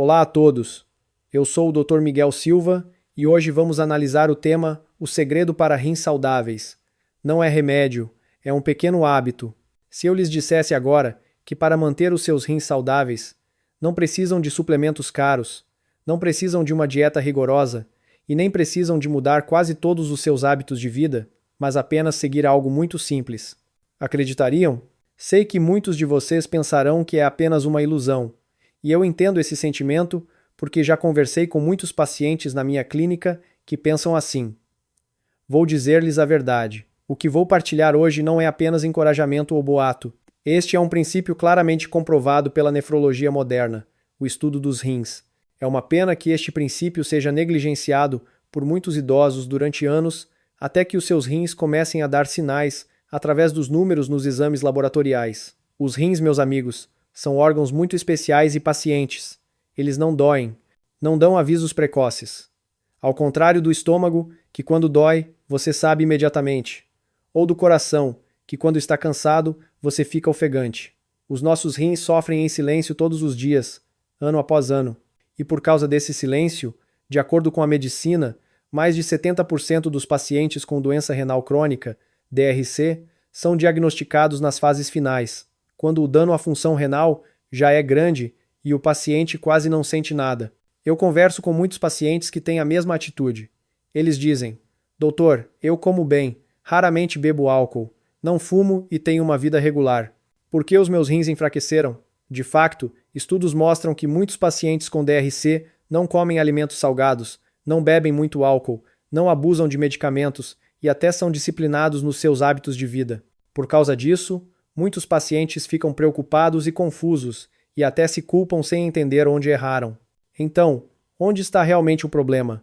Olá a todos, eu sou o Dr. Miguel Silva e hoje vamos analisar o tema O segredo para rins saudáveis. Não é remédio, é um pequeno hábito. Se eu lhes dissesse agora que para manter os seus rins saudáveis, não precisam de suplementos caros, não precisam de uma dieta rigorosa e nem precisam de mudar quase todos os seus hábitos de vida, mas apenas seguir algo muito simples. Acreditariam? Sei que muitos de vocês pensarão que é apenas uma ilusão, e eu entendo esse sentimento porque já conversei com muitos pacientes na minha clínica que pensam assim. Vou dizer-lhes a verdade. O que vou partilhar hoje não é apenas encorajamento ou boato. Este é um princípio claramente comprovado pela nefrologia moderna, o estudo dos rins. É uma pena que este princípio seja negligenciado por muitos idosos durante anos, até que os seus rins comecem a dar sinais através dos números nos exames laboratoriais. Os rins, meus amigos, são órgãos muito especiais e pacientes. Eles não doem, não dão avisos precoces. Ao contrário do estômago, que quando dói, você sabe imediatamente. Ou do coração, que quando está cansado, você fica ofegante. Os nossos rins sofrem em silêncio todos os dias, ano após ano. E por causa desse silêncio, de acordo com a medicina, mais de 70% dos pacientes com doença renal crônica, DRC, são diagnosticados nas fases finais, quando o dano à função renal já é grande e o paciente quase não sente nada. Eu converso com muitos pacientes que têm a mesma atitude. Eles dizem: Doutor, eu como bem, raramente bebo álcool, não fumo e tenho uma vida regular. Por que os meus rins enfraqueceram? De facto, estudos mostram que muitos pacientes com DRC não comem alimentos salgados, não bebem muito álcool, não abusam de medicamentos e até são disciplinados nos seus hábitos de vida. Por causa disso, muitos pacientes ficam preocupados e confusos e até se culpam sem entender onde erraram. Então, onde está realmente o problema?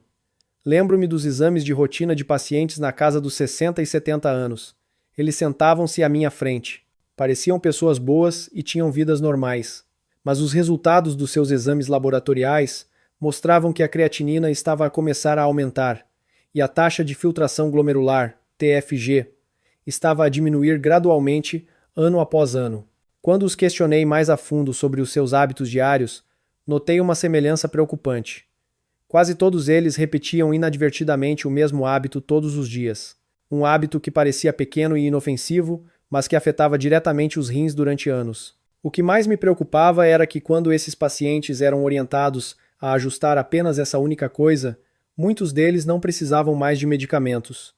Lembro-me dos exames de rotina de pacientes na casa dos 60 e 70 anos. Eles sentavam-se à minha frente. Pareciam pessoas boas e tinham vidas normais. Mas os resultados dos seus exames laboratoriais mostravam que a creatinina estava a começar a aumentar e a taxa de filtração glomerular, TFG, estava a diminuir gradualmente ano após ano. Quando os questionei mais a fundo sobre os seus hábitos diários, notei uma semelhança preocupante. Quase todos eles repetiam inadvertidamente o mesmo hábito todos os dias. Um hábito que parecia pequeno e inofensivo, mas que afetava diretamente os rins durante anos. O que mais me preocupava era que quando esses pacientes eram orientados a ajustar apenas essa única coisa, muitos deles não precisavam mais de medicamentos.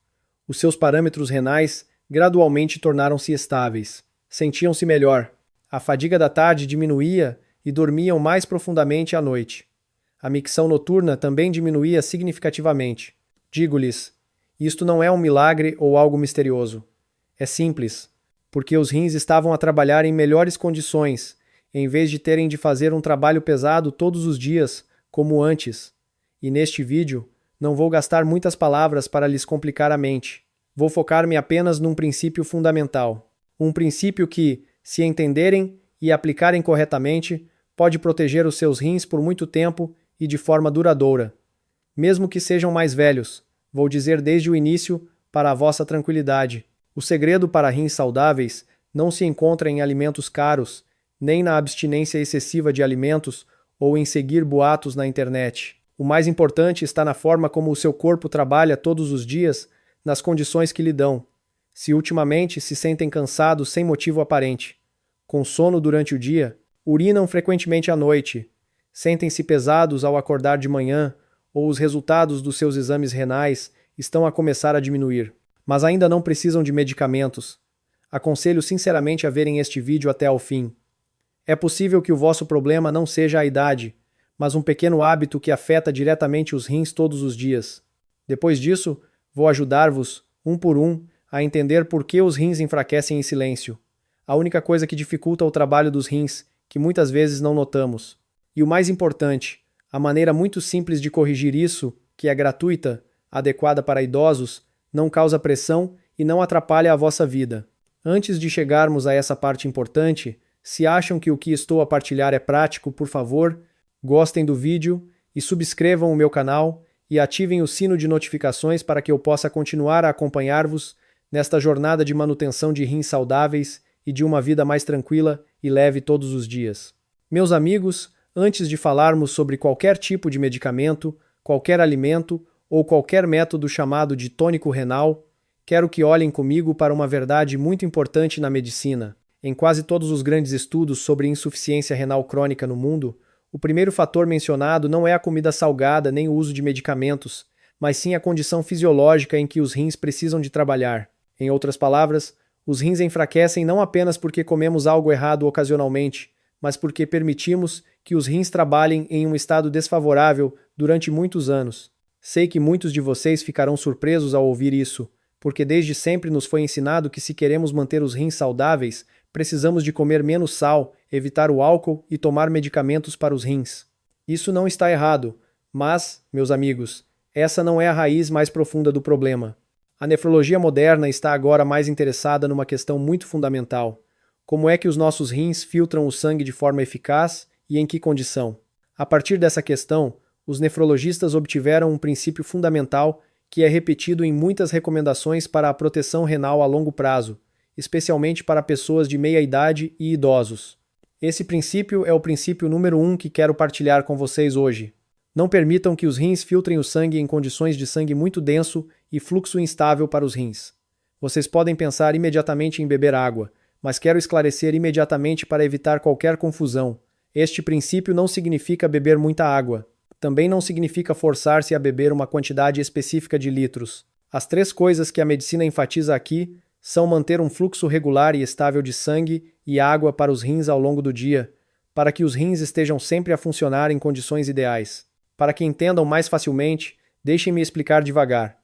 Os seus parâmetros renais gradualmente tornaram-se estáveis. Sentiam-se melhor. A fadiga da tarde diminuía e dormiam mais profundamente à noite. A micção noturna também diminuía significativamente. Digo-lhes, isto não é um milagre ou algo misterioso. É simples, porque os rins estavam a trabalhar em melhores condições, em vez de terem de fazer um trabalho pesado todos os dias, como antes. E neste vídeo, não vou gastar muitas palavras para lhes complicar a mente. Vou focar-me apenas num princípio fundamental. Um princípio que, se entenderem e aplicarem corretamente, pode proteger os seus rins por muito tempo e de forma duradoura. Mesmo que sejam mais velhos, vou dizer desde o início para a vossa tranquilidade. O segredo para rins saudáveis não se encontra em alimentos caros, nem na abstinência excessiva de alimentos ou em seguir boatos na internet. O mais importante está na forma como o seu corpo trabalha todos os dias nas condições que lhe dão. Se ultimamente se sentem cansados sem motivo aparente, com sono durante o dia, urinam frequentemente à noite, sentem-se pesados ao acordar de manhã ou os resultados dos seus exames renais estão a começar a diminuir, mas ainda não precisam de medicamentos, aconselho sinceramente a verem este vídeo até ao fim. É possível que o vosso problema não seja a idade, mas um pequeno hábito que afeta diretamente os rins todos os dias. Depois disso, vou ajudar-vos, um por um, a entender por que os rins enfraquecem em silêncio. A única coisa que dificulta o trabalho dos rins, que muitas vezes não notamos. E o mais importante, a maneira muito simples de corrigir isso, que é gratuita, adequada para idosos, não causa pressão e não atrapalha a vossa vida. Antes de chegarmos a essa parte importante, se acham que o que estou a partilhar é prático, por favor, gostem do vídeo e subscrevam o meu canal e ativem o sino de notificações para que eu possa continuar a acompanhar-vos nesta jornada de manutenção de rins saudáveis e de uma vida mais tranquila e leve todos os dias. Meus amigos, Antes de falarmos sobre qualquer tipo de medicamento, qualquer alimento ou qualquer método chamado de tônico renal, quero que olhem comigo para uma verdade muito importante na medicina. Em quase todos os grandes estudos sobre insuficiência renal crônica no mundo, o primeiro fator mencionado não é a comida salgada nem o uso de medicamentos, mas sim a condição fisiológica em que os rins precisam de trabalhar. Em outras palavras, os rins enfraquecem não apenas porque comemos algo errado ocasionalmente, mas porque permitimos que os rins trabalhem em um estado desfavorável durante muitos anos. Sei que muitos de vocês ficarão surpresos ao ouvir isso, porque desde sempre nos foi ensinado que se queremos manter os rins saudáveis, precisamos de comer menos sal, evitar o álcool e tomar medicamentos para os rins. Isso não está errado, mas, meus amigos, essa não é a raiz mais profunda do problema. A nefrologia moderna está agora mais interessada numa questão muito fundamental. Como é que os nossos rins filtram o sangue de forma eficaz e em que condição? A partir dessa questão, os nefrologistas obtiveram um princípio fundamental que é repetido em muitas recomendações para a proteção renal a longo prazo, especialmente para pessoas de meia idade e idosos. Esse princípio é o princípio número 1 que quero partilhar com vocês hoje. Não permitam que os rins filtrem o sangue em condições de sangue muito denso e fluxo instável para os rins. Vocês podem pensar imediatamente em beber água, mas quero esclarecer imediatamente para evitar qualquer confusão. Este princípio não significa beber muita água. Também não significa forçar-se a beber uma quantidade específica de litros. As 3 coisas que a medicina enfatiza aqui são manter um fluxo regular e estável de sangue e água para os rins ao longo do dia, para que os rins estejam sempre a funcionar em condições ideais. Para que entendam mais facilmente, deixem-me explicar devagar.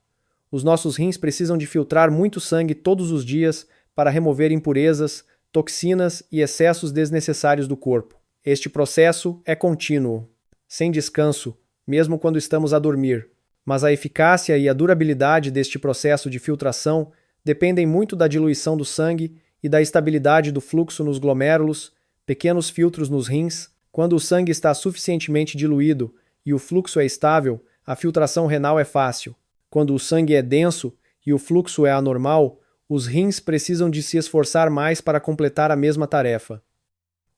Os nossos rins precisam de filtrar muito sangue todos os dias para remover impurezas, toxinas e excessos desnecessários do corpo. Este processo é contínuo, sem descanso, mesmo quando estamos a dormir. Mas a eficácia e a durabilidade deste processo de filtração dependem muito da diluição do sangue e da estabilidade do fluxo nos glomérulos, pequenos filtros nos rins. Quando o sangue está suficientemente diluído e o fluxo é estável, a filtração renal é fácil. Quando o sangue é denso e o fluxo é anormal, os rins precisam de se esforçar mais para completar a mesma tarefa.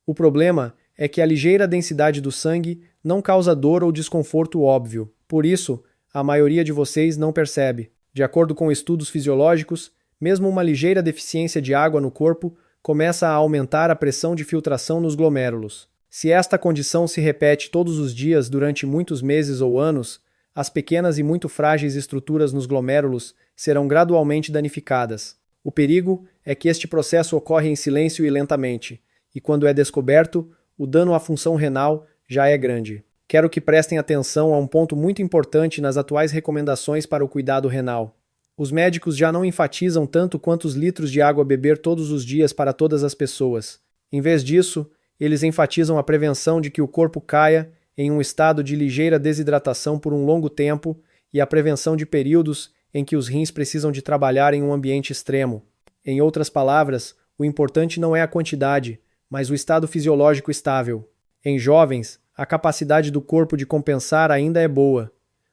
O problema é que a ligeira densidade do sangue não causa dor ou desconforto óbvio. Por isso, a maioria de vocês não percebe. De acordo com estudos fisiológicos, mesmo uma ligeira deficiência de água no corpo começa a aumentar a pressão de filtração nos glomérulos. Se esta condição se repete todos os dias durante muitos meses ou anos, as pequenas e muito frágeis estruturas nos glomérulos serão gradualmente danificadas. O perigo é que este processo ocorre em silêncio e lentamente, e quando é descoberto, o dano à função renal já é grande. Quero que prestem atenção a um ponto muito importante nas atuais recomendações para o cuidado renal. Os médicos já não enfatizam tanto quantos litros de água beber todos os dias para todas as pessoas. Em vez disso, eles enfatizam a prevenção de que o corpo caia em um estado de ligeira desidratação por um longo tempo e a prevenção de períodos em que os rins precisam de trabalhar em um ambiente extremo. Em outras palavras, o importante não é a quantidade, mas o estado fisiológico estável. Em jovens, a capacidade do corpo de compensar ainda é boa,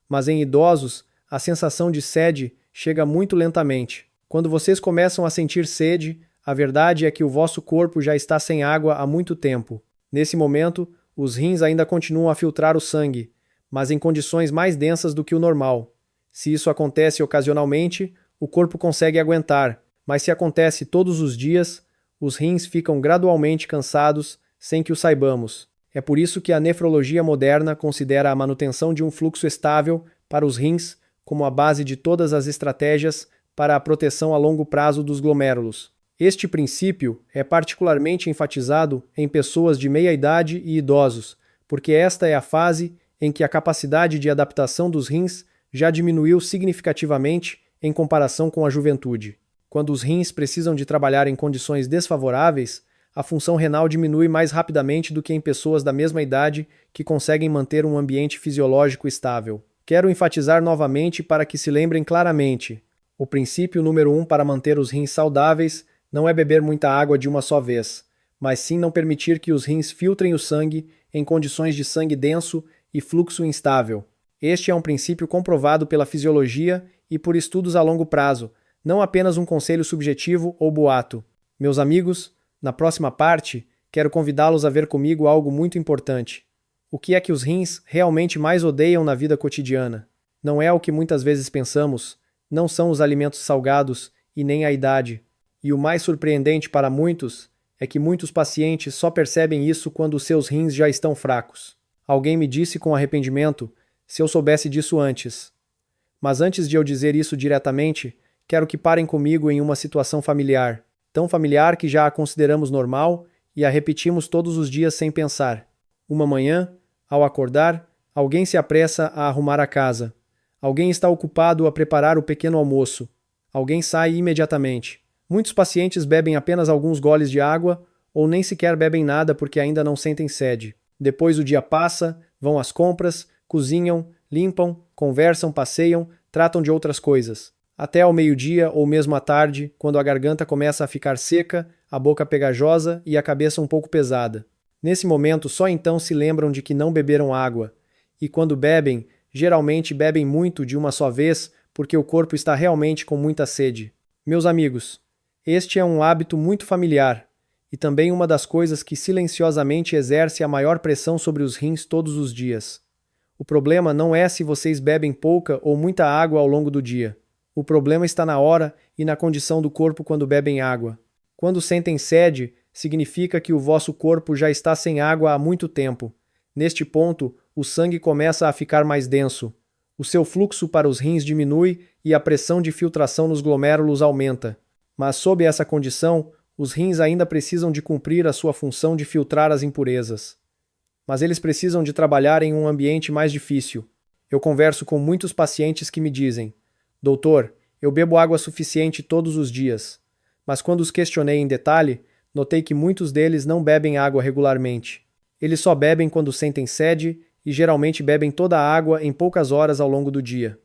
mas em idosos, a sensação de sede chega muito lentamente. Quando vocês começam a sentir sede, a verdade é que o vosso corpo já está sem água há muito tempo. Nesse momento, os rins ainda continuam a filtrar o sangue, mas em condições mais densas do que o normal. Se isso acontece ocasionalmente, o corpo consegue aguentar, mas se acontece todos os dias, os rins ficam gradualmente cansados sem que o saibamos. É por isso que a nefrologia moderna considera a manutenção de um fluxo estável para os rins como a base de todas as estratégias para a proteção a longo prazo dos glomérulos. Este princípio é particularmente enfatizado em pessoas de meia idade e idosos, porque esta é a fase em que a capacidade de adaptação dos rins já diminuiu significativamente em comparação com a juventude. Quando os rins precisam de trabalhar em condições desfavoráveis, a função renal diminui mais rapidamente do que em pessoas da mesma idade que conseguem manter um ambiente fisiológico estável. Quero enfatizar novamente para que se lembrem claramente. O princípio número 1 para manter os rins saudáveis não é beber muita água de uma só vez, mas sim não permitir que os rins filtrem o sangue em condições de sangue denso e fluxo instável. Este é um princípio comprovado pela fisiologia e por estudos a longo prazo, não apenas um conselho subjetivo ou boato. Meus amigos, na próxima parte, quero convidá-los a ver comigo algo muito importante. O que é que os rins realmente mais odeiam na vida cotidiana? Não é o que muitas vezes pensamos, não são os alimentos salgados e nem a idade. E o mais surpreendente para muitos é que muitos pacientes só percebem isso quando os seus rins já estão fracos. Alguém me disse com arrependimento, se eu soubesse disso antes. Mas antes de eu dizer isso diretamente, quero que parem comigo em uma situação familiar, tão familiar que já a consideramos normal e a repetimos todos os dias sem pensar. Uma manhã, ao acordar, alguém se apressa a arrumar a casa. Alguém está ocupado a preparar o pequeno almoço. Alguém sai imediatamente. Muitos pacientes bebem apenas alguns goles de água ou nem sequer bebem nada porque ainda não sentem sede. Depois o dia passa, vão às compras, cozinham, limpam, conversam, passeiam, tratam de outras coisas. Até ao meio-dia ou mesmo à tarde, quando a garganta começa a ficar seca, a boca pegajosa e a cabeça um pouco pesada. Nesse momento, só então se lembram de que não beberam água. E quando bebem, geralmente bebem muito de uma só vez porque o corpo está realmente com muita sede. Meus amigos, este é um hábito muito familiar e também uma das coisas que silenciosamente exerce a maior pressão sobre os rins todos os dias. O problema não é se vocês bebem pouca ou muita água ao longo do dia. O problema está na hora e na condição do corpo quando bebem água. Quando sentem sede, significa que o vosso corpo já está sem água há muito tempo. Neste ponto, o sangue começa a ficar mais denso. O seu fluxo para os rins diminui e a pressão de filtração nos glomérulos aumenta. Mas sob essa condição, os rins ainda precisam de cumprir a sua função de filtrar as impurezas. Mas eles precisam de trabalhar em um ambiente mais difícil. Eu converso com muitos pacientes que me dizem: Doutor, eu bebo água suficiente todos os dias. Mas quando os questionei em detalhe, notei que muitos deles não bebem água regularmente. Eles só bebem quando sentem sede e geralmente bebem toda a água em poucas horas ao longo do dia.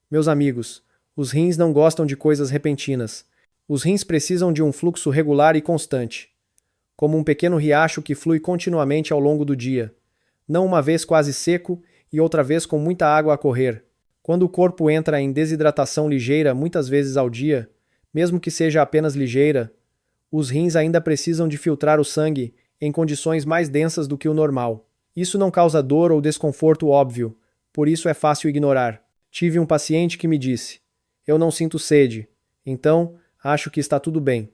Meus amigos, os rins não gostam de coisas repentinas. Os rins precisam de um fluxo regular e constante, como um pequeno riacho que flui continuamente ao longo do dia, não uma vez quase seco e outra vez com muita água a correr. Quando o corpo entra em desidratação ligeira muitas vezes ao dia, mesmo que seja apenas ligeira, os rins ainda precisam de filtrar o sangue em condições mais densas do que o normal. Isso não causa dor ou desconforto óbvio, por isso é fácil ignorar. Tive um paciente que me disse: eu não sinto sede, então acho que está tudo bem.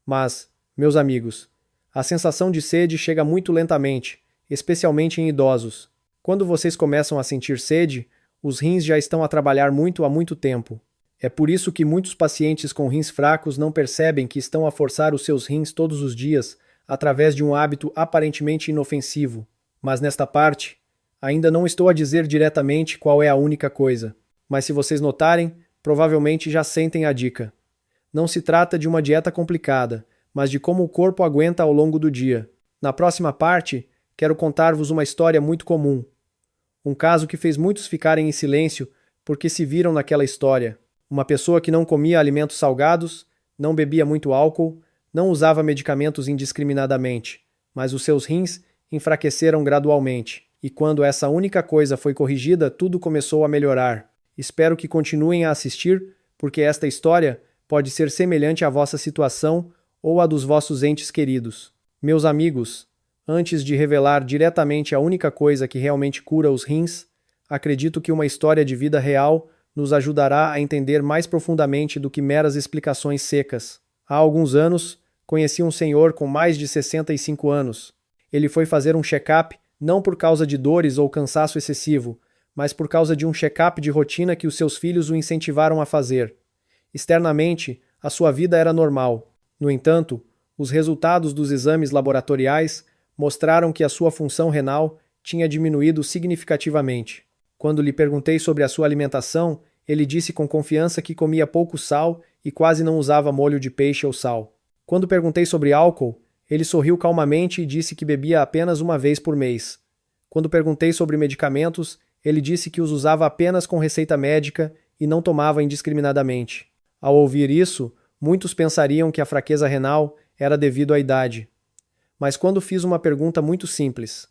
Mas, meus amigos, a sensação de sede chega muito lentamente, especialmente em idosos. Quando vocês começam a sentir sede, os rins já estão a trabalhar muito há muito tempo. É por isso que muitos pacientes com rins fracos não percebem que estão a forçar os seus rins todos os dias através de um hábito aparentemente inofensivo. Mas nesta parte, ainda não estou a dizer diretamente qual é a única coisa. Mas se vocês notarem, provavelmente já sentem a dica. Não se trata de uma dieta complicada, mas de como o corpo aguenta ao longo do dia. Na próxima parte, quero contar-vos uma história muito comum. Um caso que fez muitos ficarem em silêncio porque se viram naquela história. Uma pessoa que não comia alimentos salgados, não bebia muito álcool, não usava medicamentos indiscriminadamente, mas os seus rins enfraqueceram gradualmente. E quando essa única coisa foi corrigida, tudo começou a melhorar. Espero que continuem a assistir, porque esta história pode ser semelhante à vossa situação ou à dos vossos entes queridos. Meus amigos, antes de revelar diretamente a única coisa que realmente cura os rins, acredito que uma história de vida real nos ajudará a entender mais profundamente do que meras explicações secas. Há alguns anos, conheci um senhor com mais de 65 anos. Ele foi fazer um check-up não por causa de dores ou cansaço excessivo, mas por causa de um check-up de rotina que os seus filhos o incentivaram a fazer. Externamente, a sua vida era normal. No entanto, os resultados dos exames laboratoriais mostraram que a sua função renal tinha diminuído significativamente. Quando lhe perguntei sobre a sua alimentação, ele disse com confiança que comia pouco sal e quase não usava molho de peixe ou sal. Quando perguntei sobre álcool, ele sorriu calmamente e disse que bebia apenas uma vez por mês. Quando perguntei sobre medicamentos, ele disse que os usava apenas com receita médica e não tomava indiscriminadamente. Ao ouvir isso, muitos pensariam que a fraqueza renal era devido à idade. Mas quando fiz uma pergunta muito simples: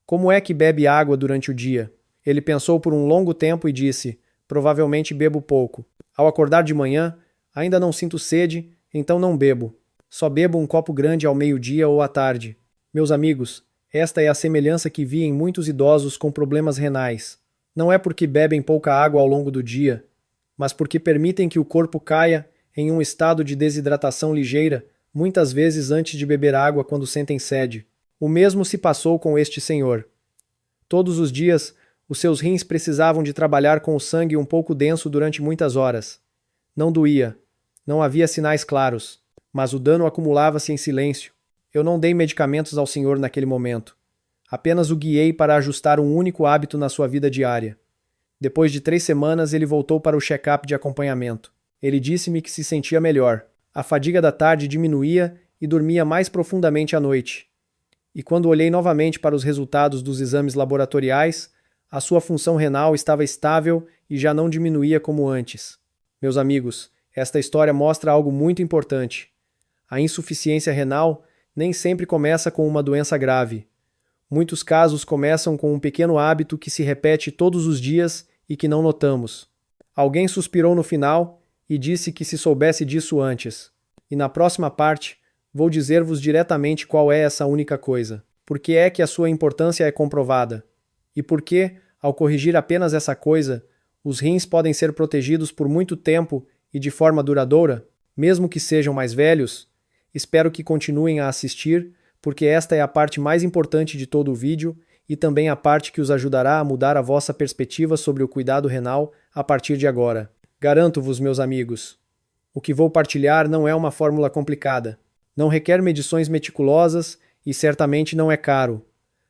como é que bebe água durante o dia? Ele pensou por um longo tempo e disse: provavelmente bebo pouco. Ao acordar de manhã, ainda não sinto sede, então não bebo. Só bebo um copo grande ao meio-dia ou à tarde. Meus amigos, Esta é a semelhança que vi em muitos idosos com problemas renais. Não é porque bebem pouca água ao longo do dia, mas porque permitem que o corpo caia em um estado de desidratação ligeira, muitas vezes antes de beber água quando sentem sede. O mesmo se passou com este senhor. Todos os dias, os seus rins precisavam de trabalhar com o sangue um pouco denso durante muitas horas. Não doía, não havia sinais claros, mas o dano acumulava-se em silêncio. Eu não dei medicamentos ao senhor naquele momento. Apenas o guiei para ajustar um único hábito na sua vida diária. Depois de 3 semanas, ele voltou para o check-up de acompanhamento. Ele disse-me que se sentia melhor. A fadiga da tarde diminuía e dormia mais profundamente à noite. E quando olhei novamente para os resultados dos exames laboratoriais, a sua função renal estava estável e já não diminuía como antes. Meus amigos, esta história mostra algo muito importante. A insuficiência renal nem sempre começa com uma doença grave. Muitos casos começam com um pequeno hábito que se repete todos os dias e que não notamos. Alguém suspirou no final e disse que se soubesse disso antes. E na próxima parte, vou dizer-vos diretamente qual é essa única coisa. Por que é que a sua importância é comprovada? E por que, ao corrigir apenas essa coisa, os rins podem ser protegidos por muito tempo e de forma duradoura, mesmo que sejam mais velhos? Espero que continuem a assistir, porque esta é a parte mais importante de todo o vídeo e também a parte que os ajudará a mudar a vossa perspectiva sobre o cuidado renal a partir de agora. Garanto-vos, meus amigos, o que vou partilhar não é uma fórmula complicada. Não requer medições meticulosas e certamente não é caro.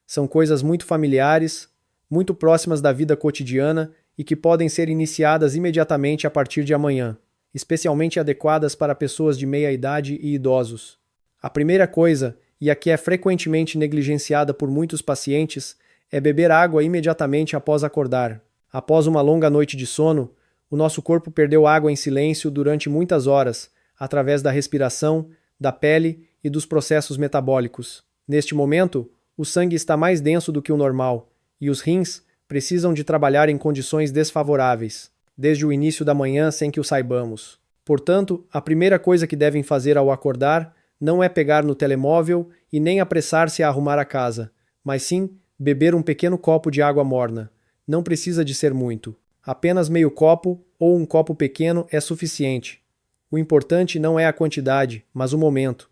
São coisas muito familiares, muito próximas da vida cotidiana e que podem ser iniciadas imediatamente a partir de amanhã, especialmente adequadas para pessoas de meia idade e idosos. A primeira coisa, e a que é frequentemente negligenciada por muitos pacientes, é beber água imediatamente após acordar. Após uma longa noite de sono, o nosso corpo perdeu água em silêncio durante muitas horas, através da respiração, da pele e dos processos metabólicos. Neste momento, o sangue está mais denso do que o normal, e os rins precisam de trabalhar em condições desfavoráveis, desde o início da manhã sem que o saibamos. Portanto, a primeira coisa que devem fazer ao acordar não é pegar no telemóvel e nem apressar-se a arrumar a casa, mas sim beber um pequeno copo de água morna. Não precisa de ser muito. Apenas meio copo ou um copo pequeno é suficiente. O importante não é a quantidade, mas o momento.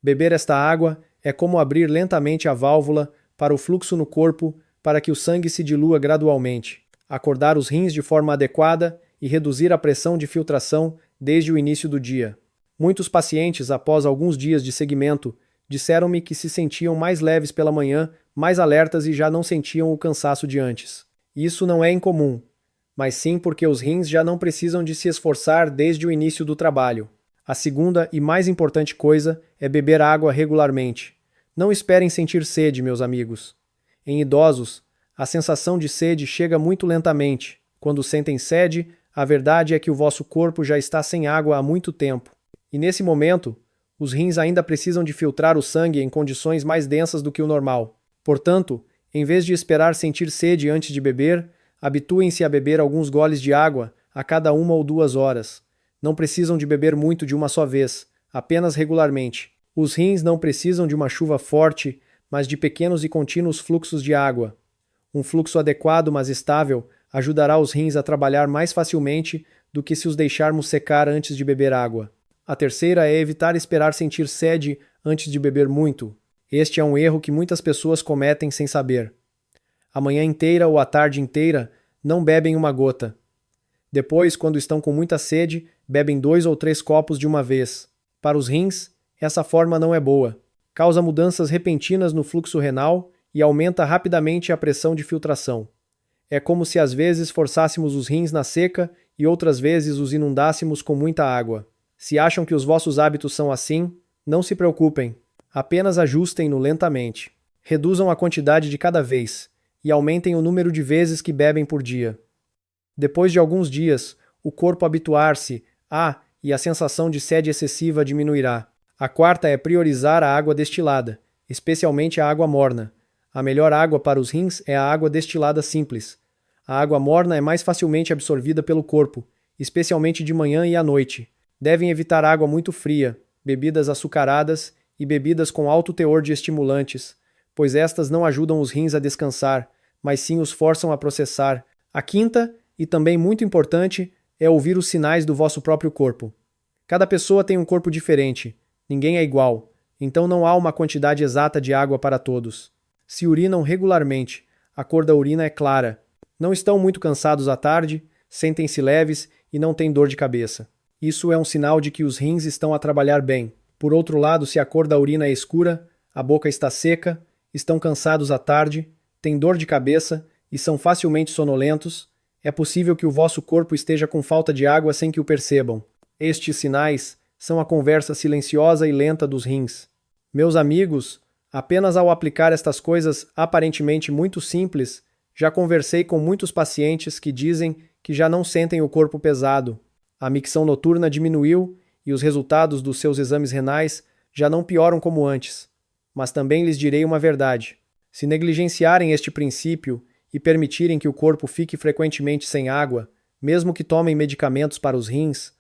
Beber esta água é como abrir lentamente a válvula para o fluxo no corpo para que o sangue se dilua gradualmente, acordar os rins de forma adequada e reduzir a pressão de filtração desde o início do dia. Muitos pacientes, após alguns dias de seguimento, disseram-me que se sentiam mais leves pela manhã, mais alertas e já não sentiam o cansaço de antes. Isso não é incomum, mas sim porque os rins já não precisam de se esforçar desde o início do trabalho. A segunda e mais importante coisa é beber água regularmente. Não esperem sentir sede, meus amigos. Em idosos, a sensação de sede chega muito lentamente. Quando sentem sede, a verdade é que o vosso corpo já está sem água há muito tempo. E nesse momento, os rins ainda precisam de filtrar o sangue em condições mais densas do que o normal. Portanto, em vez de esperar sentir sede antes de beber, habituem-se a beber alguns goles de água a cada 1 ou 2 horas. Não precisam de beber muito de uma só vez, apenas regularmente. Os rins não precisam de uma chuva forte, mas de pequenos e contínuos fluxos de água. Um fluxo adequado, mas estável, ajudará os rins a trabalhar mais facilmente do que se os deixarmos secar antes de beber água. A terceira é evitar esperar sentir sede antes de beber muito. Este é um erro que muitas pessoas cometem sem saber. A manhã inteira ou a tarde inteira não bebem uma gota. Depois, quando estão com muita sede, bebem 2 ou 3 copos de uma vez. Para os rins, essa forma não é boa. Causa mudanças repentinas no fluxo renal e aumenta rapidamente a pressão de filtração. É como se às vezes forçássemos os rins na seca e outras vezes os inundássemos com muita água. Se acham que os vossos hábitos são assim, não se preocupem. Apenas ajustem-no lentamente. Reduzam a quantidade de cada vez e aumentem o número de vezes que bebem por dia. Depois de alguns dias, o corpo habituar-se e a sensação de sede excessiva diminuirá. A quarta é priorizar a água destilada, especialmente a água morna. A melhor água para os rins é a água destilada simples. A água morna é mais facilmente absorvida pelo corpo, especialmente de manhã e à noite. Devem evitar água muito fria, bebidas açucaradas e bebidas com alto teor de estimulantes, pois estas não ajudam os rins a descansar, mas sim os forçam a processar. A quinta, e também muito importante, é ouvir os sinais do vosso próprio corpo. Cada pessoa tem um corpo diferente, ninguém é igual, então não há uma quantidade exata de água para todos. Se urinam regularmente, a cor da urina é clara. Não estão muito cansados à tarde, sentem-se leves e não têm dor de cabeça. Isso é um sinal de que os rins estão a trabalhar bem. Por outro lado, se a cor da urina é escura, a boca está seca, estão cansados à tarde, têm dor de cabeça e são facilmente sonolentos, é possível que o vosso corpo esteja com falta de água sem que o percebam. Estes sinais são a conversa silenciosa e lenta dos rins. Meus amigos, apenas ao aplicar estas coisas aparentemente muito simples, já conversei com muitos pacientes que dizem que já não sentem o corpo pesado. A micção noturna diminuiu e os resultados dos seus exames renais já não pioram como antes. Mas também lhes direi uma verdade. Se negligenciarem este princípio e permitirem que o corpo fique frequentemente sem água, mesmo que tomem medicamentos para os rins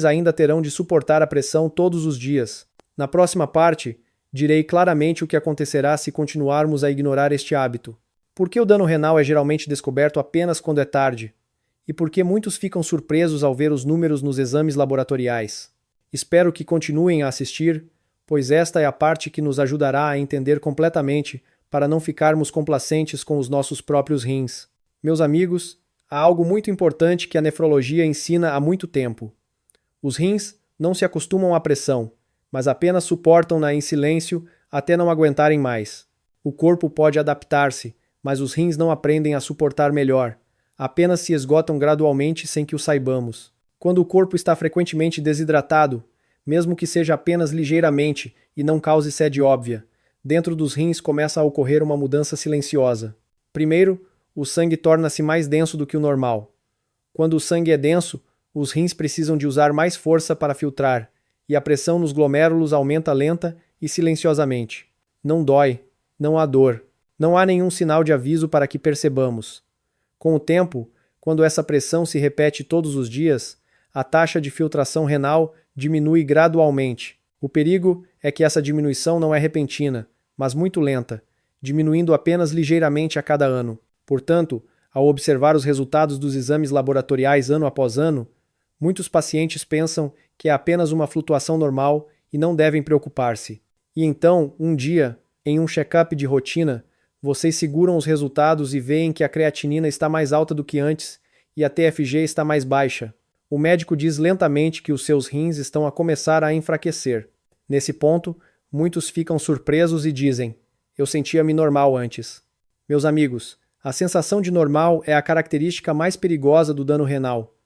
ainda terão de suportar a pressão todos os dias. Na próxima parte, direi claramente o que acontecerá se continuarmos a ignorar este hábito. Por que o dano renal é geralmente descoberto apenas quando é tarde? E por que muitos ficam surpresos ao ver os números nos exames laboratoriais? Espero que continuem a assistir, pois esta é a parte que nos ajudará a entender completamente para não ficarmos complacentes com os nossos próprios rins. Meus amigos, há algo muito importante que a nefrologia ensina há muito tempo. Os rins não se acostumam à pressão, mas apenas suportam-na em silêncio até não aguentarem mais. O corpo pode adaptar-se, mas os rins não aprendem a suportar melhor. Apenas se esgotam gradualmente sem que o saibamos. Quando o corpo está frequentemente desidratado, mesmo que seja apenas ligeiramente e não cause sede óbvia, dentro dos rins começa a ocorrer uma mudança silenciosa. Primeiro, o sangue torna-se mais denso do que o normal. Quando o sangue é denso, os rins precisam de usar mais força para filtrar, e a pressão nos glomérulos aumenta lenta e silenciosamente. Não dói, não há dor, não há nenhum sinal de aviso para que percebamos. Com o tempo, quando essa pressão se repete todos os dias, a taxa de filtração renal diminui gradualmente. O perigo é que essa diminuição não é repentina, mas muito lenta, diminuindo apenas ligeiramente a cada ano. Portanto, ao observar os resultados dos exames laboratoriais ano após ano, muitos pacientes pensam que é apenas uma flutuação normal e não devem preocupar-se. E então, um dia, em um check-up de rotina, vocês seguram os resultados e veem que a creatinina está mais alta do que antes e a TFG está mais baixa. O médico diz lentamente que os seus rins estão a começar a enfraquecer. Nesse ponto, muitos ficam surpresos e dizem: "Eu sentia-me normal antes." Meus amigos, a sensação de normal é a característica mais perigosa do dano renal.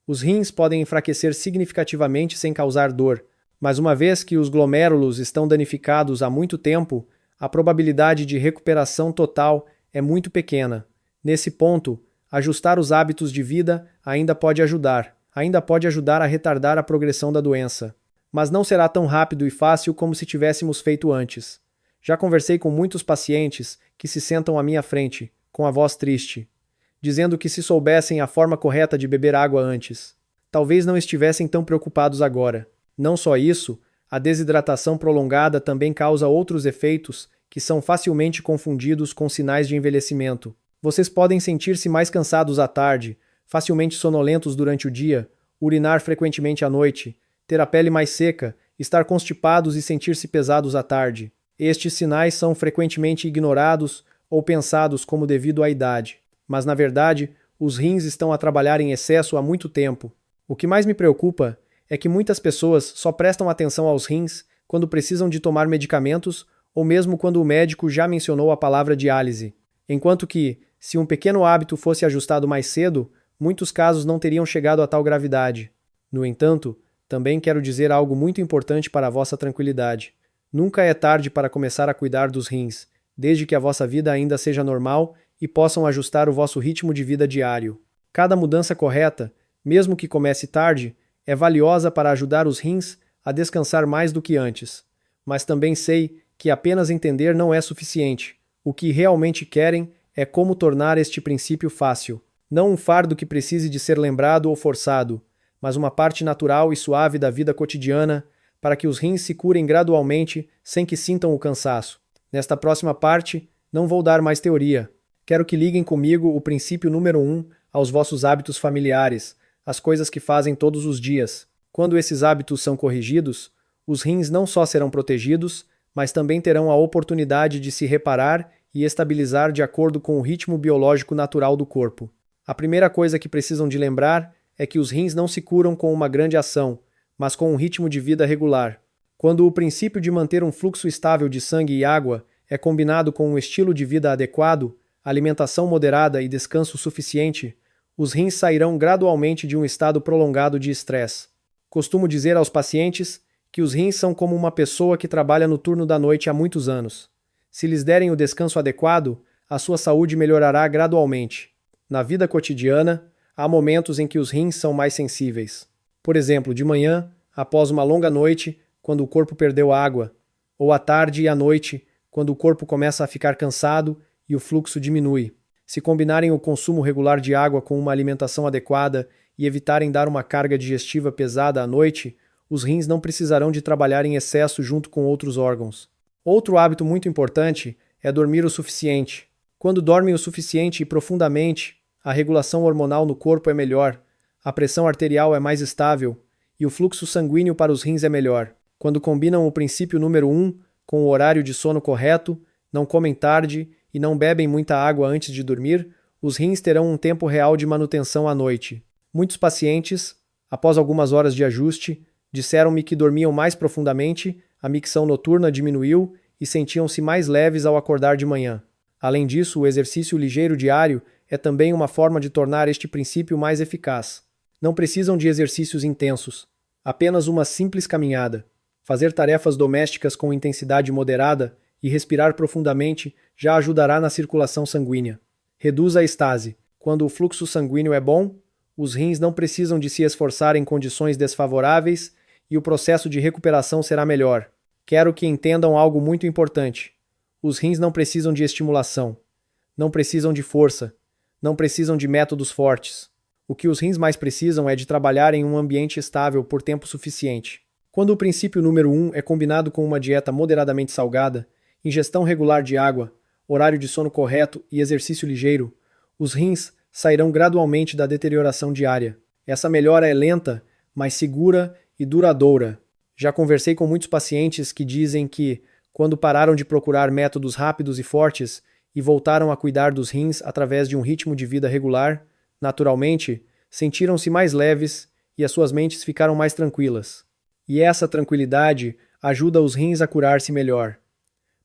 Os rins podem enfraquecer significativamente sem causar dor, mas uma vez que os glomérulos estão danificados há muito tempo, a probabilidade de recuperação total é muito pequena. Nesse ponto, ajustar os hábitos de vida ainda pode ajudar a retardar a progressão da doença. Mas não será tão rápido e fácil como se tivéssemos feito antes. Já conversei com muitos pacientes que se sentam à minha frente, com a voz triste, dizendo que se soubessem a forma correta de beber água antes, talvez não estivessem tão preocupados agora. Não só isso, a desidratação prolongada também causa outros efeitos que são facilmente confundidos com sinais de envelhecimento. Vocês podem sentir-se mais cansados à tarde, facilmente sonolentos durante o dia, urinar frequentemente à noite, ter a pele mais seca, estar constipados e sentir-se pesados à tarde. Estes sinais são frequentemente ignorados ou pensados como devido à idade. Mas, na verdade, os rins estão a trabalhar em excesso há muito tempo. O que mais me preocupa é que muitas pessoas só prestam atenção aos rins quando precisam de tomar medicamentos ou mesmo quando o médico já mencionou a palavra diálise. Enquanto que, se um pequeno hábito fosse ajustado mais cedo, muitos casos não teriam chegado a tal gravidade. No entanto, também quero dizer algo muito importante para a vossa tranquilidade. Nunca é tarde para começar a cuidar dos rins, desde que a vossa vida ainda seja normal e possam ajustar o vosso ritmo de vida diário. Cada mudança correta, mesmo que comece tarde, é valiosa para ajudar os rins a descansar mais do que antes. Mas também sei que apenas entender não é suficiente. O que realmente querem é como tornar este princípio fácil. Não um fardo que precise de ser lembrado ou forçado, mas uma parte natural e suave da vida cotidiana, para que os rins se curem gradualmente sem que sintam o cansaço. Nesta próxima parte, não vou dar mais teoria. Quero que liguem comigo o princípio número 1 aos vossos hábitos familiares, as coisas que fazem todos os dias. Quando esses hábitos são corrigidos, os rins não só serão protegidos, mas também terão a oportunidade de se reparar e estabilizar de acordo com o ritmo biológico natural do corpo. A primeira coisa que precisam de lembrar é que os rins não se curam com uma grande ação, mas com um ritmo de vida regular. Quando o princípio de manter um fluxo estável de sangue e água é combinado com um estilo de vida adequado, alimentação moderada e descanso suficiente, os rins sairão gradualmente de um estado prolongado de estresse. Costumo dizer aos pacientes que os rins são como uma pessoa que trabalha no turno da noite há muitos anos. Se lhes derem o descanso adequado, a sua saúde melhorará gradualmente. Na vida cotidiana, há momentos em que os rins são mais sensíveis. Por exemplo, de manhã, após uma longa noite, quando o corpo perdeu água, ou à tarde e à noite, quando o corpo começa a ficar cansado e o fluxo diminui. Se combinarem o consumo regular de água com uma alimentação adequada e evitarem dar uma carga digestiva pesada à noite, os rins não precisarão de trabalhar em excesso junto com outros órgãos. Outro hábito muito importante é dormir o suficiente. Quando dormem o suficiente e profundamente, a regulação hormonal no corpo é melhor, a pressão arterial é mais estável e o fluxo sanguíneo para os rins é melhor. Quando combinam o princípio número 1 com o horário de sono correto, não comem tarde e não bebem muita água antes de dormir, os rins terão um tempo real de manutenção à noite. Muitos pacientes, após algumas horas de ajuste, disseram-me que dormiam mais profundamente, a micção noturna diminuiu e sentiam-se mais leves ao acordar de manhã. Além disso, o exercício ligeiro diário é também uma forma de tornar este princípio mais eficaz. Não precisam de exercícios intensos, apenas uma simples caminhada. Fazer tarefas domésticas com intensidade moderada e respirar profundamente já ajudará na circulação sanguínea. Reduz a estase. Quando o fluxo sanguíneo é bom, os rins não precisam de se esforçar em condições desfavoráveis e o processo de recuperação será melhor. Quero que entendam algo muito importante. Os rins não precisam de estimulação, não precisam de força, não precisam de métodos fortes. O que os rins mais precisam é de trabalhar em um ambiente estável por tempo suficiente. Quando o princípio número 1 é combinado com uma dieta moderadamente salgada, ingestão regular de água, horário de sono correto e exercício ligeiro, os rins sairão gradualmente da deterioração diária. Essa melhora é lenta, mas segura e duradoura. Já conversei com muitos pacientes que dizem que, quando pararam de procurar métodos rápidos e fortes e voltaram a cuidar dos rins através de um ritmo de vida regular, naturalmente, sentiram-se mais leves e as suas mentes ficaram mais tranquilas. E essa tranquilidade ajuda os rins a curar-se melhor.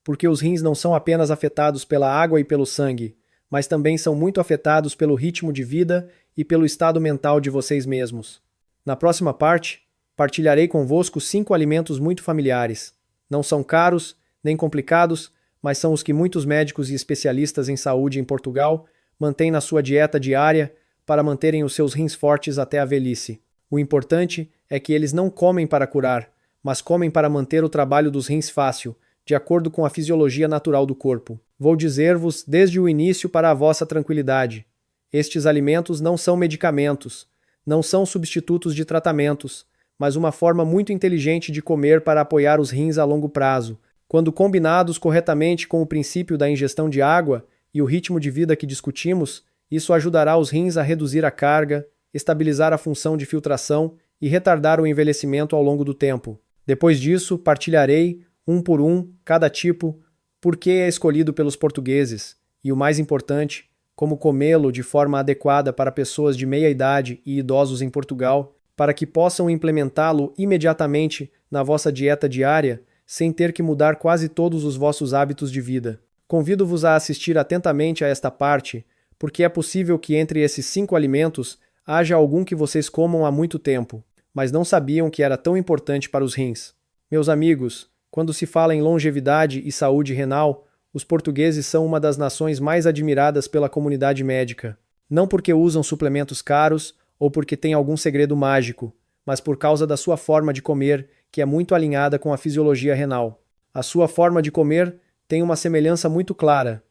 Porque os rins não são apenas afetados pela água e pelo sangue, mas também são muito afetados pelo ritmo de vida e pelo estado mental de vocês mesmos. Na próxima parte, partilharei convosco 5 alimentos muito familiares. Não são caros, nem complicados, mas são os que muitos médicos e especialistas em saúde em Portugal mantêm na sua dieta diária para manterem os seus rins fortes até a velhice. O importante é que eles não comem para curar, mas comem para manter o trabalho dos rins fácil, de acordo com a fisiologia natural do corpo. Vou dizer-vos desde o início para a vossa tranquilidade. Estes alimentos não são medicamentos, não são substitutos de tratamentos, mas uma forma muito inteligente de comer para apoiar os rins a longo prazo. Quando combinados corretamente com o princípio da ingestão de água e o ritmo de vida que discutimos, isso ajudará os rins a reduzir a carga, estabilizar a função de filtração e retardar o envelhecimento ao longo do tempo. Depois disso, partilharei, um por um, cada tipo, por que é escolhido pelos portugueses e, o mais importante, como comê-lo de forma adequada para pessoas de meia idade e idosos em Portugal, para que possam implementá-lo imediatamente na vossa dieta diária, sem ter que mudar quase todos os vossos hábitos de vida. Convido-vos a assistir atentamente a esta parte, porque é possível que entre esses 5 alimentos haja algum que vocês comam há muito tempo, mas não sabiam que era tão importante para os rins. Meus amigos, quando se fala em longevidade e saúde renal, os portugueses são uma das nações mais admiradas pela comunidade médica. Não porque usam suplementos caros ou porque têm algum segredo mágico, mas por causa da sua forma de comer, que é muito alinhada com a fisiologia renal. A sua forma de comer tem uma semelhança muito clara.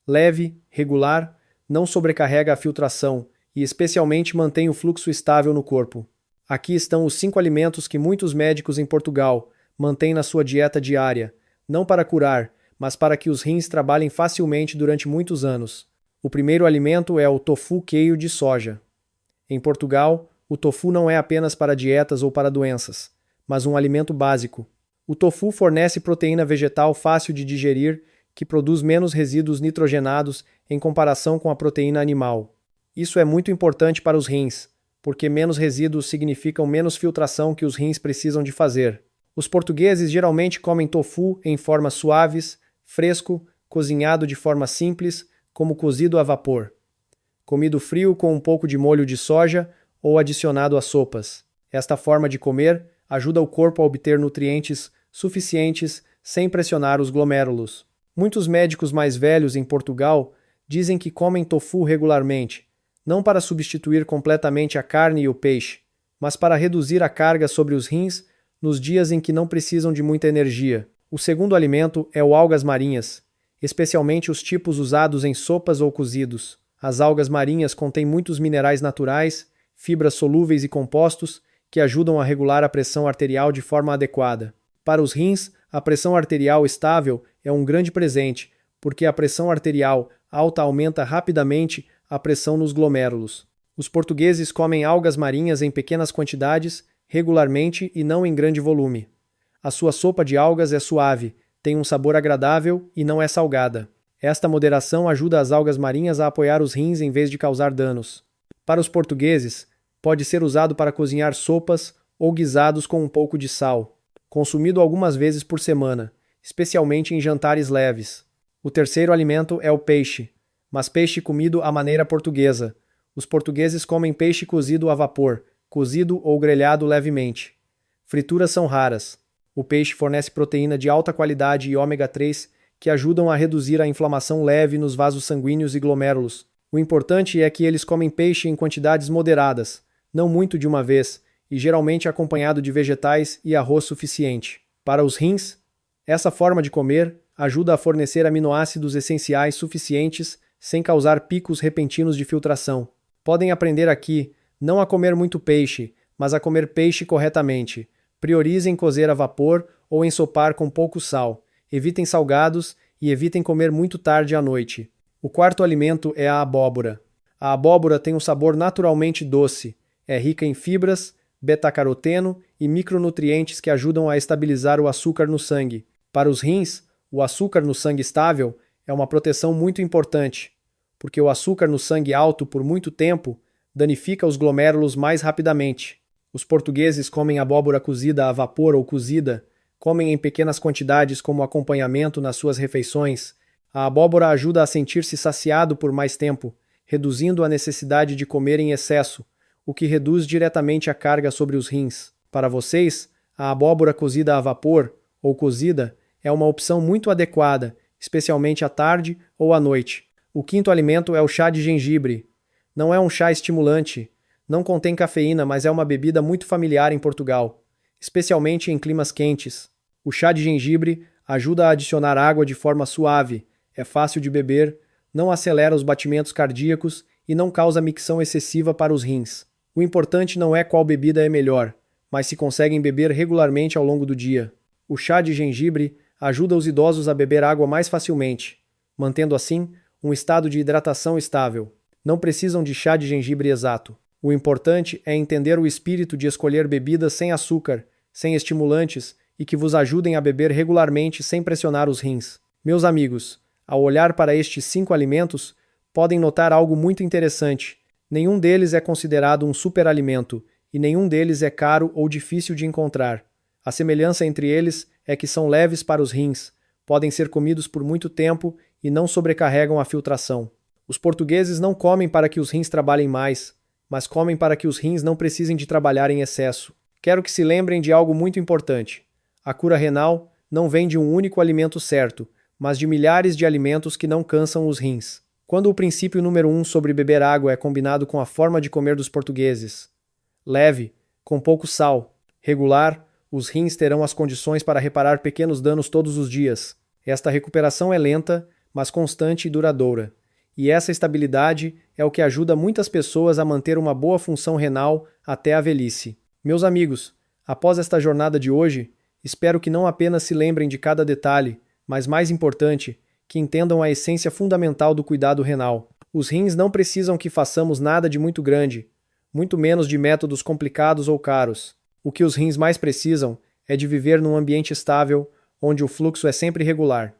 Leve, regular, não sobrecarrega a filtração e especialmente mantém o fluxo estável no corpo. Aqui estão os 5 alimentos que muitos médicos em Portugal mantêm na sua dieta diária, não para curar, mas para que os rins trabalhem facilmente durante muitos anos. O primeiro alimento é o tofu queio de soja. Em Portugal, o tofu não é apenas para dietas ou para doenças, mas um alimento básico. O tofu fornece proteína vegetal fácil de digerir, que produz menos resíduos nitrogenados em comparação com a proteína animal. Isso é muito importante para os rins, porque menos resíduos significam menos filtração que os rins precisam de fazer. Os portugueses geralmente comem tofu em formas suaves, fresco, cozinhado de forma simples, como cozido a vapor, comido frio com um pouco de molho de soja ou adicionado a sopas. Esta forma de comer ajuda o corpo a obter nutrientes suficientes sem pressionar os glomérulos. Muitos médicos mais velhos em Portugal dizem que comem tofu regularmente, não para substituir completamente a carne e o peixe, mas para reduzir a carga sobre os rins nos dias em que não precisam de muita energia. O segundo alimento é o algas marinhas, especialmente os tipos usados em sopas ou cozidos. As algas marinhas contêm muitos minerais naturais, fibras solúveis e compostos que ajudam a regular a pressão arterial de forma adequada. Para os rins, a pressão arterial estável é um grande presente, porque a pressão arterial alta aumenta rapidamente a pressão nos glomérulos. Os portugueses comem algas marinhas em pequenas quantidades, regularmente e não em grande volume. A sua sopa de algas é suave, tem um sabor agradável e não é salgada. Esta moderação ajuda as algas marinhas a apoiar os rins em vez de causar danos. Para os portugueses, pode ser usado para cozinhar sopas ou guisados com um pouco de sal, consumido algumas vezes por semana, especialmente em jantares leves. O terceiro alimento é o peixe, mas peixe comido à maneira portuguesa. Os portugueses comem peixe cozido a vapor, cozido ou grelhado levemente. Frituras são raras. O peixe fornece proteína de alta qualidade e ômega 3 que ajudam a reduzir a inflamação leve nos vasos sanguíneos e glomérulos. O importante é que eles comem peixe em quantidades moderadas, não muito de uma vez, e geralmente acompanhado de vegetais e arroz suficiente. Para os rins, essa forma de comer ajuda a fornecer aminoácidos essenciais suficientes sem causar picos repentinos de filtração. Podem aprender aqui não a comer muito peixe, mas a comer peixe corretamente. Priorizem cozer a vapor ou ensopar com pouco sal. Evitem salgados e evitem comer muito tarde à noite. O quarto alimento é a abóbora. A abóbora tem um sabor naturalmente doce, é rica em fibras, beta-caroteno e micronutrientes que ajudam a estabilizar o açúcar no sangue. Para os rins, o açúcar no sangue estável é uma proteção muito importante, porque o açúcar no sangue alto por muito tempo danifica os glomérulos mais rapidamente. Os portugueses comem abóbora cozida a vapor ou cozida, comem em pequenas quantidades como acompanhamento nas suas refeições. A abóbora ajuda a sentir-se saciado por mais tempo, reduzindo a necessidade de comer em excesso, o que reduz diretamente a carga sobre os rins. Para vocês, a abóbora cozida a vapor ou cozida é uma opção muito adequada, especialmente à tarde ou à noite. O quinto alimento é o chá de gengibre. Não é um chá estimulante, não contém cafeína, mas é uma bebida muito familiar em Portugal, especialmente em climas quentes. O chá de gengibre ajuda a adicionar água de forma suave, é fácil de beber, não acelera os batimentos cardíacos e não causa micção excessiva para os rins. O importante não é qual bebida é melhor, mas se conseguem beber regularmente ao longo do dia. O chá de gengibre ajuda os idosos a beber água mais facilmente, mantendo assim um estado de hidratação estável. Não precisam de chá de gengibre exato. O importante é entender o espírito de escolher bebidas sem açúcar, sem estimulantes e que vos ajudem a beber regularmente sem pressionar os rins. Meus amigos, ao olhar para estes 5 alimentos, podem notar algo muito interessante. Nenhum deles é considerado um superalimento e nenhum deles é caro ou difícil de encontrar. A semelhança entre eles é que são leves para os rins, podem ser comidos por muito tempo e não sobrecarregam a filtração. Os portugueses não comem para que os rins trabalhem mais, mas comem para que os rins não precisem de trabalhar em excesso. Quero que se lembrem de algo muito importante. A cura renal não vem de um único alimento certo, mas de milhares de alimentos que não cansam os rins. Quando o princípio número 1 sobre beber água é combinado com a forma de comer dos portugueses, leve, com pouco sal, regular, os rins terão as condições para reparar pequenos danos todos os dias. Esta recuperação é lenta, mas constante e duradoura. E essa estabilidade é o que ajuda muitas pessoas a manter uma boa função renal até a velhice. Meus amigos, após esta jornada de hoje, espero que não apenas se lembrem de cada detalhe, mas mais importante, que entendam a essência fundamental do cuidado renal. Os rins não precisam que façamos nada de muito grande, muito menos de métodos complicados ou caros. O que os rins mais precisam é de viver num ambiente estável, onde o fluxo é sempre regular.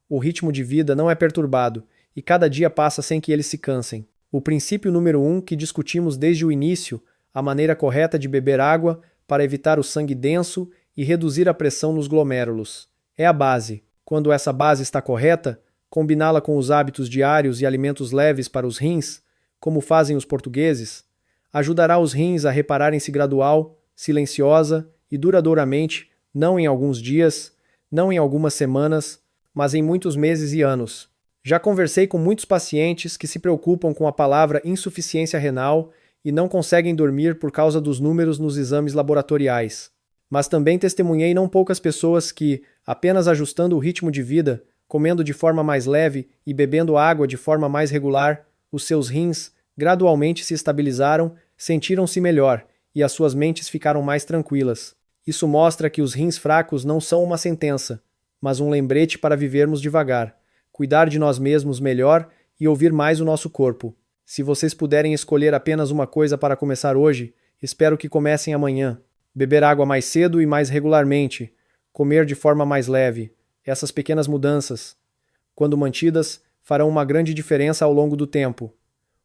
O ritmo de vida não é perturbado, e cada dia passa sem que eles se cansem. O princípio número 1 que discutimos desde o início, a maneira correta de beber água para evitar o sangue denso e reduzir a pressão nos glomérulos. É a base. Quando essa base está correta, combiná-la com os hábitos diários e alimentos leves para os rins, como fazem os portugueses, ajudará os rins a repararem-se gradual, silenciosa e duradouramente, não em alguns dias, não em algumas semanas, mas em muitos meses e anos. Já conversei com muitos pacientes que se preocupam com a palavra insuficiência renal e não conseguem dormir por causa dos números nos exames laboratoriais. Mas também testemunhei não poucas pessoas que, apenas ajustando o ritmo de vida, comendo de forma mais leve e bebendo água de forma mais regular, os seus rins gradualmente se estabilizaram, sentiram-se melhor e as suas mentes ficaram mais tranquilas. Isso mostra que os rins fracos não são uma sentença, mas um lembrete para vivermos devagar, cuidar de nós mesmos melhor e ouvir mais o nosso corpo. Se vocês puderem escolher apenas uma coisa para começar hoje, espero que comecem amanhã. Beber água mais cedo e mais regularmente, comer de forma mais leve. Essas pequenas mudanças, quando mantidas, farão uma grande diferença ao longo do tempo.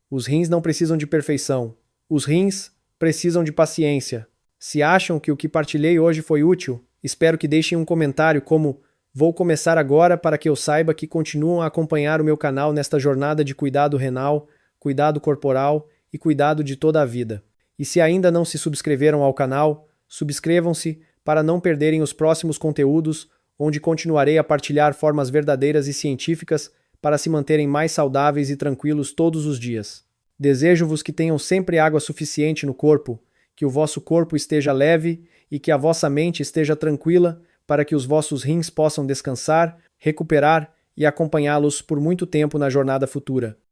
Os rins não precisam de perfeição. Os rins precisam de paciência. Se acham que o que partilhei hoje foi útil, espero que deixem um comentário como "Vou começar agora" para que eu saiba que continuam a acompanhar o meu canal nesta jornada de cuidado renal, cuidado corporal e cuidado de toda a vida. E se ainda não se subscreveram ao canal, subscrevam-se para não perderem os próximos conteúdos, onde continuarei a partilhar formas verdadeiras e científicas para se manterem mais saudáveis e tranquilos todos os dias. Desejo-vos que tenham sempre água suficiente no corpo, que o vosso corpo esteja leve e que a vossa mente esteja tranquila para que os vossos rins possam descansar, recuperar e acompanhá-los por muito tempo na jornada futura.